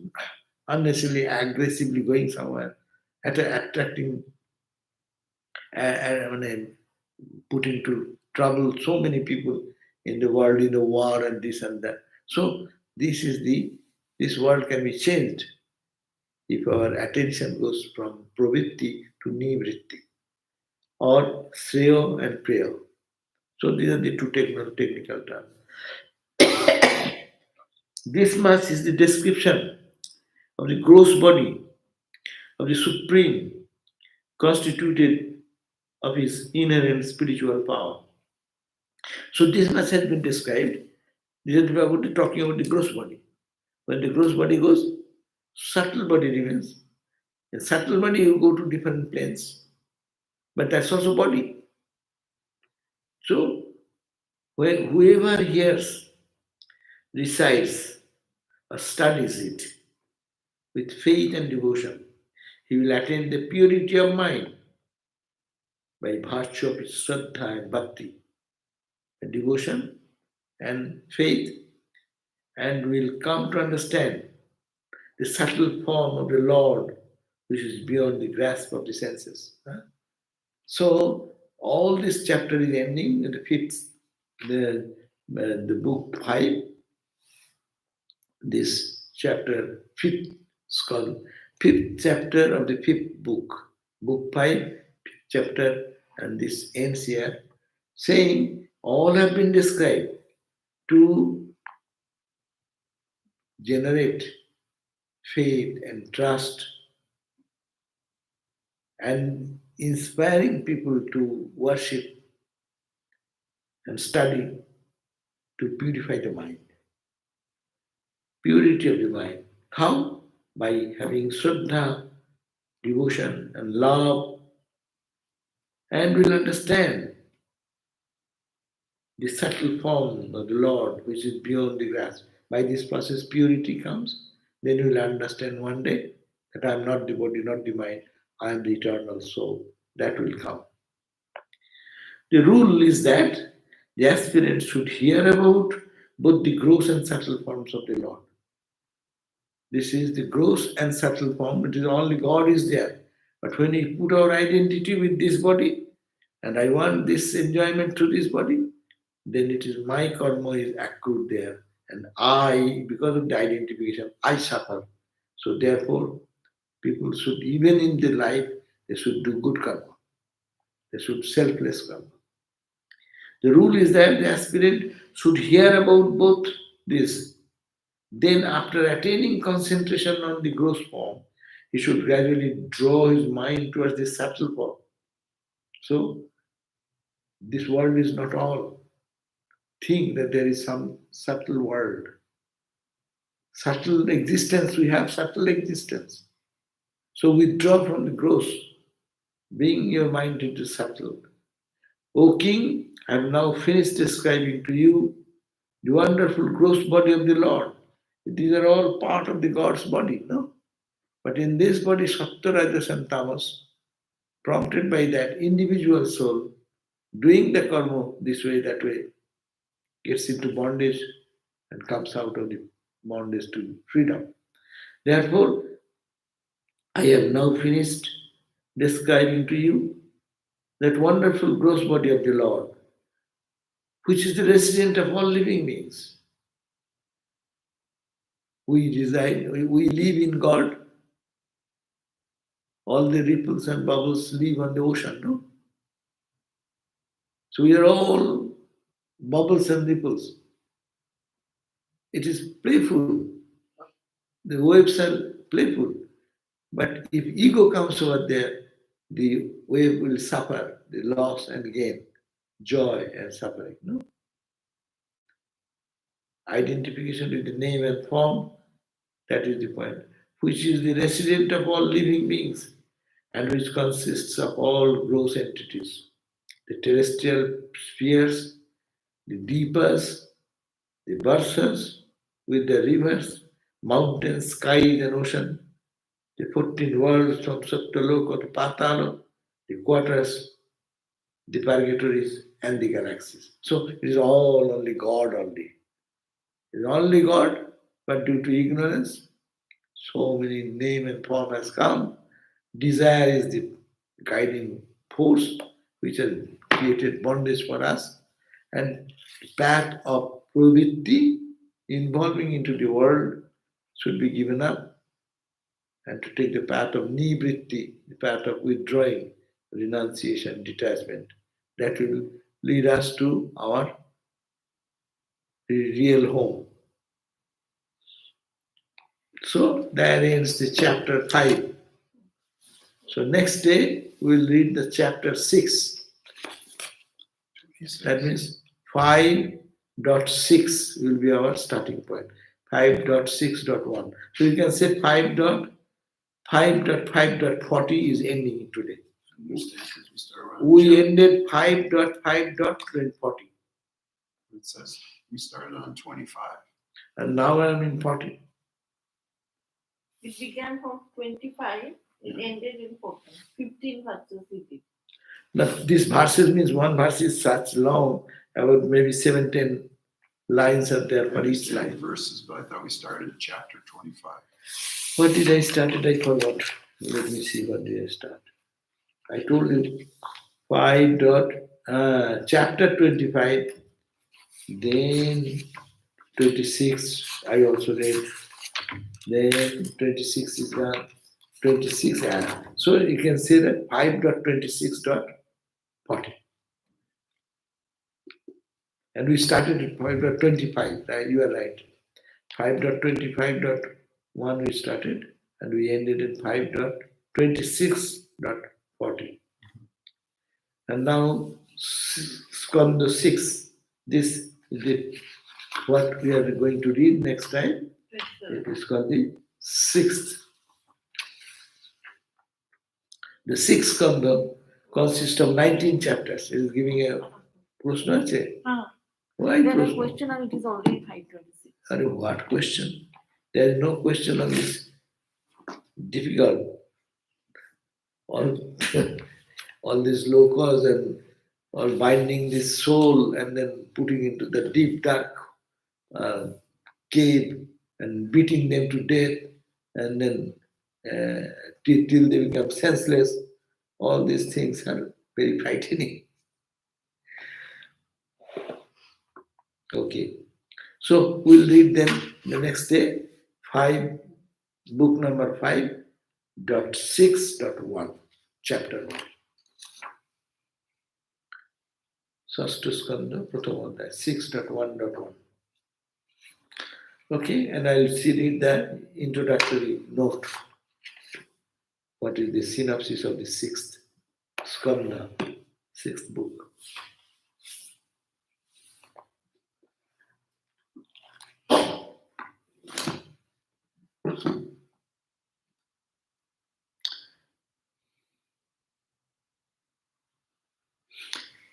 unnecessarily aggressively going somewhere, attracting and putting to trouble so many people in the world, in the war and this and that. So this world can be changed if our attention goes from pravitti to nivritti, or sreyo and preyo. So these are the two technical terms. This much is the description of the gross body of the Supreme, constituted of his inherent spiritual power. So this much has been described. This is about talking about the gross body. When the gross body goes, subtle body remains. In subtle body, you go to different planes, but that's also body. So whoever hears, recites, or studies it with faith and devotion, he will attain the purity of mind by virtue of his Shraddha and Bhakti, and devotion and faith, and will come to understand the subtle form of the Lord, which is beyond the grasp of the senses. So all this chapter is ending in the fifth, the book 5. This chapter fifth is called fifth chapter of the fifth book, book 5, fifth chapter, and this ends here, saying all have been described to generate faith and trust and inspiring people to worship and study to purify the mind. Purity of the mind. How? By having Shraddha, devotion, and love, and will understand the subtle form of the Lord which is beyond the grasp. By this process, purity comes. Then you will understand one day that I am not the body, not the mind, I am the eternal soul. That will come. The rule is that the aspirant should hear about both the gross and subtle forms of the Lord. This is the gross and subtle form. It is only God is there. But when we put our identity with this body, and I want this enjoyment through this body, then it is my karma is accrued there. And I, because of the identification, I suffer. So therefore, people should, even in their life, they should do good karma. They should selfless karma. The rule is that the aspirant should hear about both this. Then, after attaining concentration on the gross form, he should gradually draw his mind towards the subtle form. So, this world is not all. Think that there is some subtle world. Subtle existence, we have subtle existence. So, withdraw from the gross, bring your mind into subtle. O king, I have now finished describing to you the wonderful gross body of the Lord. These are all part of the God's body, no? But in this body, Sattva, Rajas and Tamas, prompted by that individual soul, doing the karma this way, that way, gets into bondage and comes out of the bondage to freedom. Therefore, I have now finished describing to you that wonderful gross body of the Lord, which is the resident of all living beings. We reside, we live in God. All the ripples and bubbles live on the ocean, no? So we are all bubbles and ripples. It is playful. The waves are playful. But if ego comes over there, the wave will suffer the loss and gain, joy and suffering. No? Identification with the name and form, that is the point, which is the resident of all living beings and which consists of all gross entities. The terrestrial spheres, the deepas, the varsas with the rivers, mountains, skies and ocean, the 14 worlds from Satyaloka to Patala, the quarters, the purgatories and the galaxies. So it is all only God only. It is only God, but due to ignorance, so many name and form has come. Desire is the guiding force which has created bondage for us, and the path of pravritti, involving into the world, should be given up, and to take the path of nivritti, the path of withdrawing, renunciation, detachment. That will lead us to our real home. So that ends the chapter 5. So next day we will read the chapter 6. That means 5.6 will be our starting point. 5.6.1. So you can say 5.5.40 is ending today. We ended 5.5.40. It says we started on 25. And now I'm in 40. It began from 25, it ended in 14. 15 verses we did. Now, these verses means one verse is such long, about maybe 7-10 lines are there for each line. Verses, but I thought we started at chapter 25. What did I start? I forgot. Let me see, what did I start? I told you 5 dot, chapter 25, then 26, I also read, then 26 is done, 26, so you can say that 5.26.40. And we started at 5.25, you are right. 5.25.1 we started, and we ended at 5.26.40. And now, Skanda 6, this is what we are going to read next time. It is called the 6th. The 6th Skanda consists of 19 chapters. It is giving a prashna. Why There is a prashna? question and it is already 5:26. What question? There is no question of this difficult. All, all these locusts and all binding this soul and then putting into the deep dark uh, cave and beating them to death and then till they become senseless. All these things are very frightening. Okay. So we'll read them the next day. Book number 5.6.1, chapter 1. Sastu Skanda, Prathama Adhyaya, 6.1.1. Okay, and I'll read the introductory note. What is the synopsis of the sixth skanda, sixth book?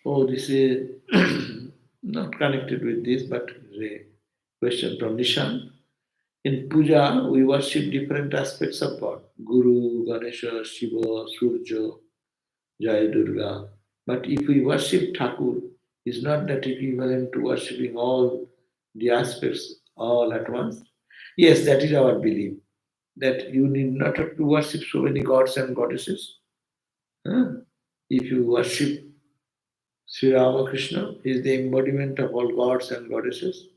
Oh, this is not connected with this, but a question from Nishan. In puja, we worship different aspects of God: Guru, Ganesha, Shiva, Surya, Jai Durga. But if we worship Thakur, is not that equivalent to worshipping all the aspects all at once? Yes, that is our belief. That you need not have to worship so many gods and goddesses. Huh? If you worship Sri Ramakrishna, he is the embodiment of all gods and goddesses.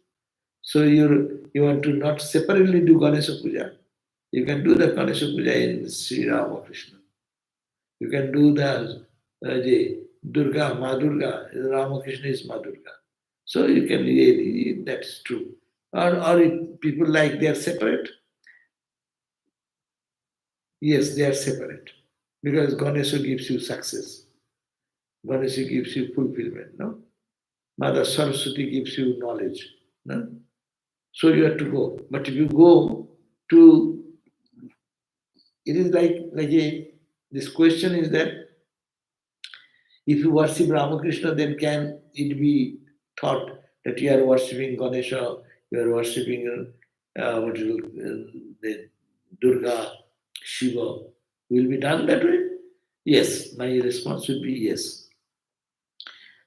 So you want to not separately do Ganesha Puja. You can do the Ganesha Puja in Sri Ramakrishna. You can do the Durga, Ma Durga, Ramakrishna is Ma Durga. So you can really, that's true. Or if people like they are separate, yes, they are separate. Because Ganesha gives you success. Ganesha gives you fulfillment, no? Mother Saraswati gives you knowledge. No? So you have to go. But if you go to, it is this question is that if you worship Ramakrishna, then can it be thought that you are worshipping Ganesha, you are worshipping the Durga, Shiva? Will be done that way? Yes, my response would be yes.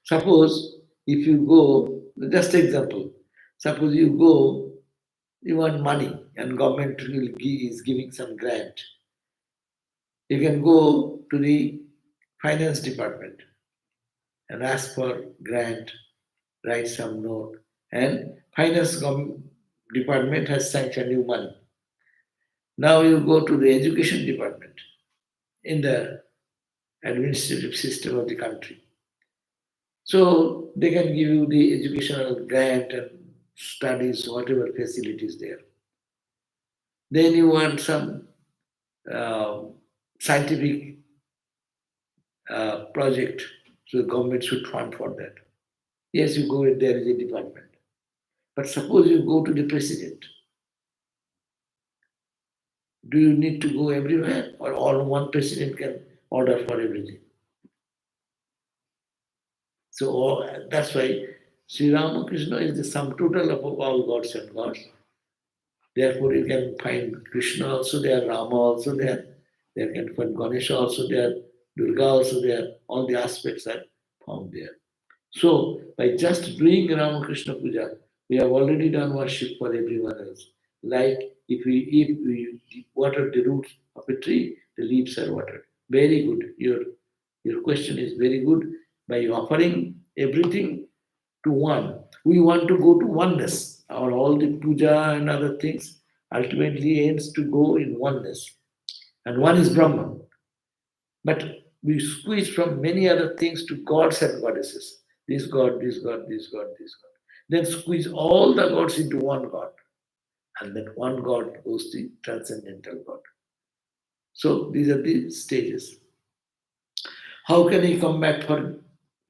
Suppose if you go, just example, suppose you go, you want money and government is giving some grant. You can go to the finance department and ask for grant, write some note, and finance department has sanctioned you money. Now you go to the education department in the administrative system of the country. So they can give you the educational grant and studies, whatever facilities there. Then you want some scientific project, so the government should fund for that. Yes, you go in, there is a department. But suppose you go to the president. Do you need to go everywhere, or all one president can order for everything? So that's why Sri Ramakrishna is the sum total of all gods and gods. Therefore, you can find Krishna also there, Rama also there. You can find Ganesha also there, Durga also there. All the aspects are found there. So, by just doing Ramakrishna Puja, we have already done worship for everyone else. Like if we water the roots of a tree, the leaves are watered. Very good. Your question is very good. By offering everything to one, we want to go to oneness. Our all the puja and other things ultimately aims to go in oneness. And one is Brahman. But we squeeze from many other things to gods and goddesses. This god, this god, this god, this god. Then squeeze all the gods into one god. And then one god goes the transcendental God. So these are the stages. How can he combat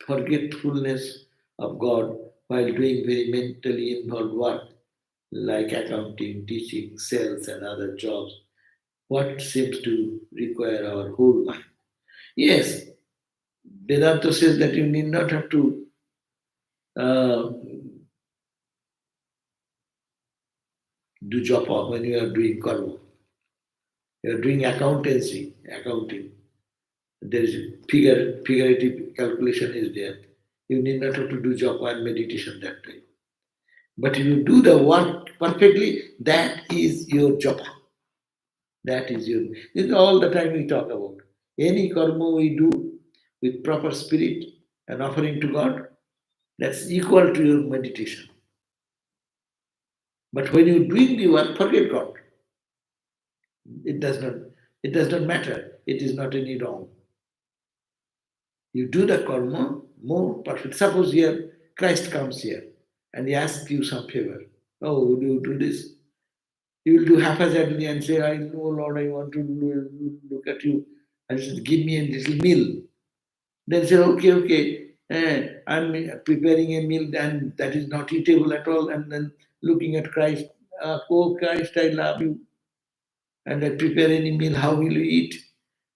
forgetfulness of God while doing very mentally involved work like accounting, teaching, sales, and other jobs? What seems to require our whole mind? Yes, Vedanta says that you need not have to do japa when you are doing karma. You are doing accounting. There is a figurative calculation is there. You need not have to do japa and meditation that time. But if you do the work perfectly, that is your japa. That is your. This is all the time we talk about. Any karma we do with proper spirit and offering to God, that's equal to your meditation. But when you're doing the work, forget God. It does not. It does not matter. It is not any wrong. You do the karma more perfect. Suppose here Christ comes here and he asks you some favor. Oh, would you do this? You will do haphazardly and say, I know, Lord, I want to look at you. And said, give me a little meal. Then say, okay, I'm preparing a meal and that is not eatable at all. And then looking at Christ, oh Christ, I love you. And I prepare any meal, how will you eat?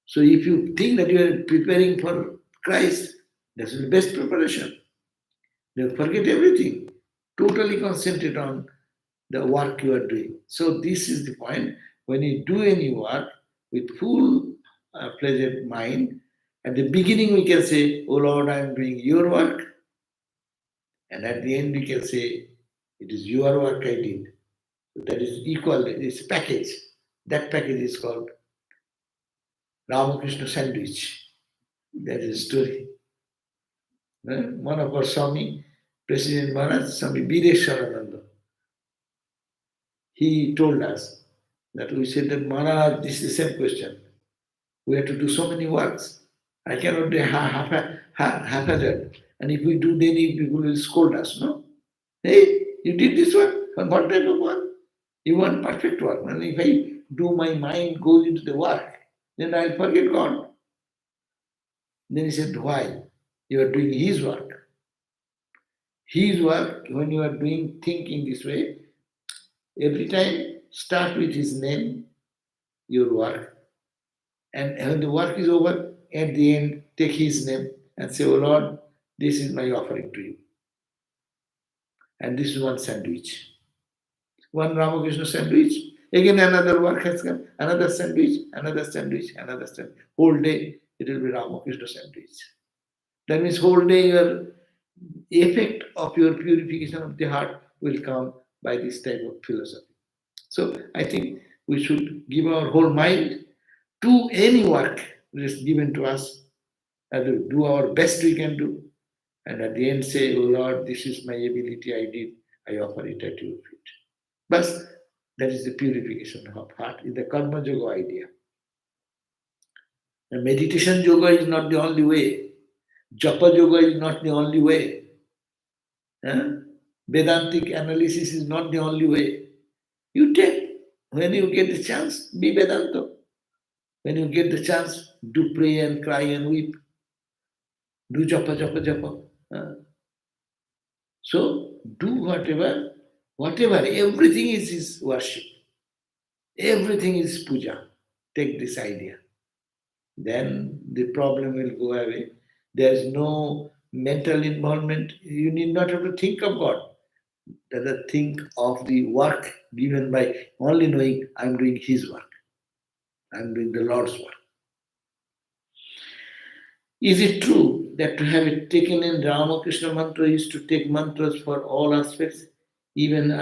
So if you think that you are preparing for Christ, that's the best preparation. Then forget everything. Totally concentrate on the work you are doing. So this is the point. When you do any work with full pleasant mind, at the beginning we can say, oh Lord, I am doing your work. And at the end we can say, it is your work I did. So that is equal, it's package. That package is called Ramakrishna sandwich. That is a story. One of our Swami, President Maharaj, Swami Bireshwarananda, he told us that we said that Maharaj, this is the same question. We have to do so many works. I cannot do half-hearted. And if we do, then people will scold us, no? Hey, you did this one? What type of work? You want perfect work. And if I do my mind goes into the work, then I'll forget God. Then he said, why? You are doing his work. His work, when you are doing thinking this way, every time start with his name, your work. And when the work is over, at the end, take his name and say, oh Lord, this is my offering to you. And this is one sandwich. One Ramakrishna sandwich. Again another work has come, another sandwich, another sandwich, another sandwich. Whole day it will be Ramakrishna sandwich. That means whole day your effect of your purification of the heart will come by this type of philosophy. So I think we should give our whole mind to any work that is given to us, and do our best we can do, and at the end say, oh Lord, this is my ability, I did, I offer it at your feet. But that is the purification of heart, is the karma yoga idea. The meditation yoga is not the only way. Japa yoga is not the only way. Vedantic analysis is not the only way. You take, when you get the chance, be Vedanta. When you get the chance, do pray and cry and weep. Do japa. So do whatever, everything is his worship. Everything is puja. Take this idea. Then the problem will go away. There is no mental involvement. You need not have to think of God. Rather think of the work given by only knowing I'm doing his work. I'm doing the Lord's work. Is it true that to have it taken in Ramakrishna mantra is to take mantras for all aspects, even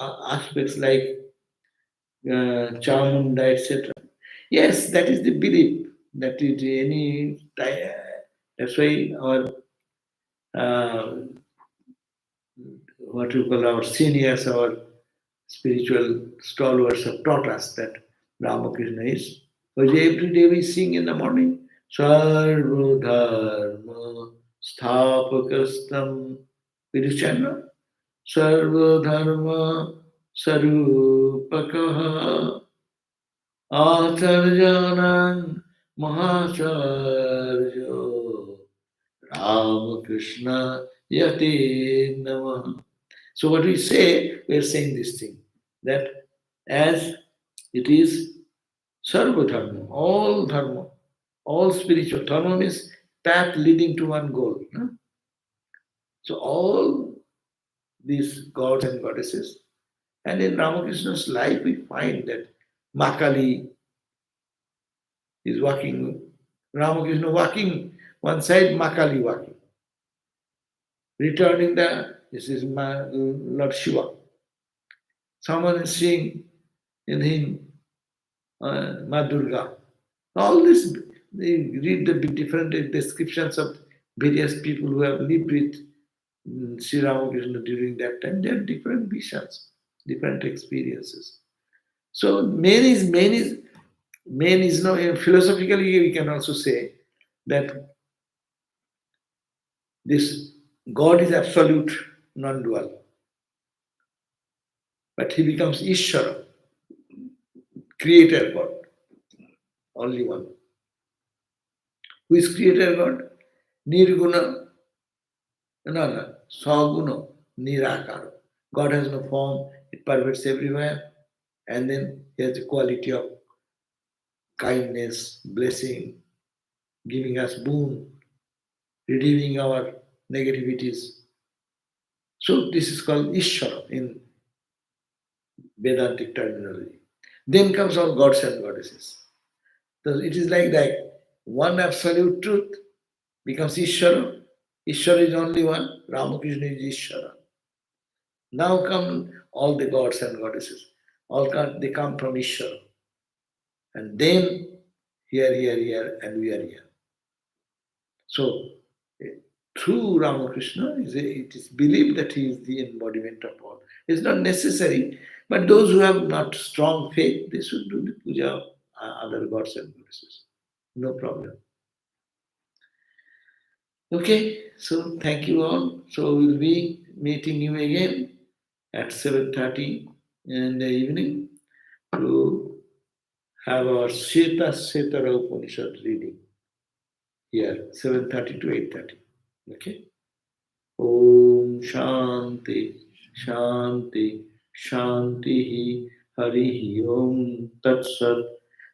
aspects like Chamunda, etc.? Yes, that is the belief. That is that's why our what we call our seniors, our spiritual stalwarts have taught us that Ramakrishna is. Because every day we sing in the morning, Sarva Dharma Sthapakastam. We do chant, no? Sarva Dharma Sarupakaha Acharyanan Mahacharyo Ramakrishna Yate Namah. So what we say, we are saying this thing, that as it is Sarva Dharma, all spiritual dharma means path leading to one goal. No? So all these gods and goddesses, And in Ramakrishna's life, we find that Makali is walking, Ramakrishna walking one side, Makali walking. Returning this is my Lord Shiva. Someone is seeing in him Ma Durga. All this, they read the different descriptions of various people who have lived with Sri Ramakrishna during that time. They have different visions, different experiences. So main is no, philosophically we can also say that this God is absolute, non-dual. But he becomes Ishvara, creator God, only one. Who is creator God? Nirguna, no, Saguna, Nirakara. God has no form, it pervades everywhere, and then he has the quality of kindness, blessing, giving us boon, redeeming our negativities. So this is called Ishvara in Vedantic terminology. Then comes all gods and goddesses. So it is like that. One absolute truth becomes Ishvara. Ishvara is only one. Ramakrishna is Ishvara. Now come all the gods and goddesses. They come from Ishvara. And then here, and we are here. So through Ramakrishna, it is believed that he is the embodiment of all. It's not necessary, but those who have not strong faith, they should do the puja of other gods and goddesses. No problem. Okay, so thank you all. So we'll be meeting you again at 7:30 in the evening to have our Sheta Setara Upanishad reading here, 7:30 to 8:30. Okay. Om Shanti Shanti Shanti Hari Om Tat Sat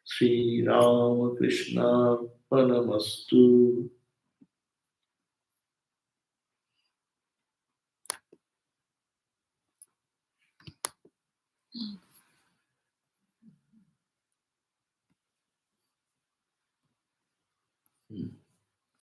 Sri Ramakrishna Panamastu.